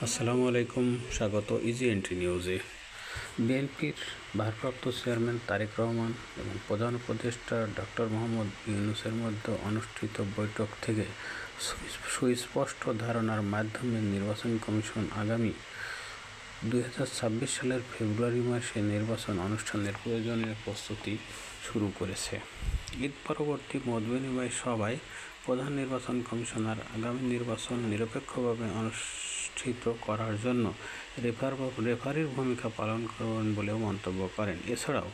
আসসালামু আলাইকুম, স্বাগত ইজি এন্ট্রি নিউজে। বিএনপির ভারপ্রাপ্ত চেয়ারম্যান তারেক রহমান এবং প্রধান উপদেষ্টা ডক্টর মোহাম্মদ ইউনূসের মধ্যে অনুষ্ঠিত বৈঠক থেকে সুস্পষ্ট ধারণার মাধ্যমে নির্বাচন কমিশন আগামী 2026 সালের ফেব্রুয়ারি মাসে নির্বাচন অনুষ্ঠানের প্রয়োজনীয় প্রস্তুতি শুরু করেছে। ঈদ পরবর্তী মতবিনিময় সভায় প্রধান নির্বাচন কমিশনার আগামী নির্বাচন নিরপেক্ষভাবে অনুষ্ঠিত করার জন্য রেফারির ভূমিকা পালন করবেন বলেও মন্তব্য করেন। এছাড়াও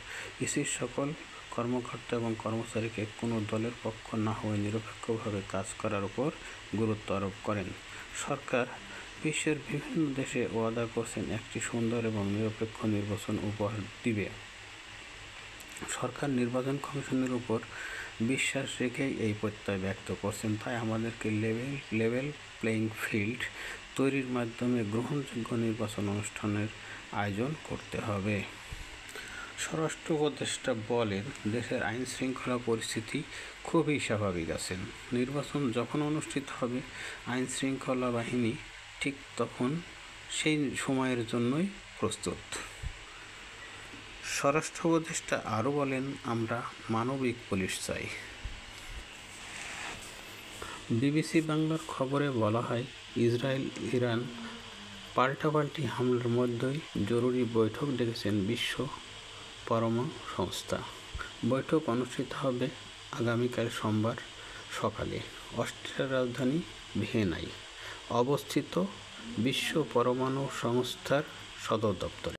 ইসির সকল কর্মকর্তা এবং কর্মচারীকে কোনো দলের পক্ষ না হয়ে নিরপেক্ষভাবে কাজ করার উপর গুরুত্ব আরোপ করেন। সরকার বিশ্বের বিভিন্ন দেশে ওয়াদা করছেন একটি সুন্দর এবং নিরপেক্ষ নির্বাচন উপহার দিবে। সরকার নির্বাচন কমিশনের উপর বিশ্বাস রেখেই এই প্রত্যয় ব্যক্ত করছেন। তাই আমাদেরকে লেভেল প্লেইং ফিল্ড তৈরির মাধ্যমে গ্রহণযোগ্য নির্বাচন অনুষ্ঠানের আয়োজন করতে হবে। স্বরাষ্ট্র উপদেষ্টা বলেন, দেশের আইন শৃঙ্খলা পরিস্থিতি খুবই স্বাভাবিক আছে। নির্বাচন যখন অনুষ্ঠিত হবে, আইন শৃঙ্খলা বাহিনী ঠিক তখন সেই সময়ের জন্যই প্রস্তুত। স্বরাষ্ট্র উপদেষ্টা আরও বলেন, আমরা মানবিক পুলিশ চাই। বিবিসি বাংলার খবরে বলা হয়, ইসরায়েল ইরান পাল্টাপাল্টি হামলার মধ্যেই জরুরি বৈঠক ডেকেছেন বিশ্ব পরমাণু সংস্থা। বৈঠক অনুষ্ঠিত হবে আগামীকাল সোমবার সকালে অস্ট্রিয়ার রাজধানী ভিয়েনায় অবস্থিত বিশ্ব পরমাণু সংস্থার সদর দপ্তরে।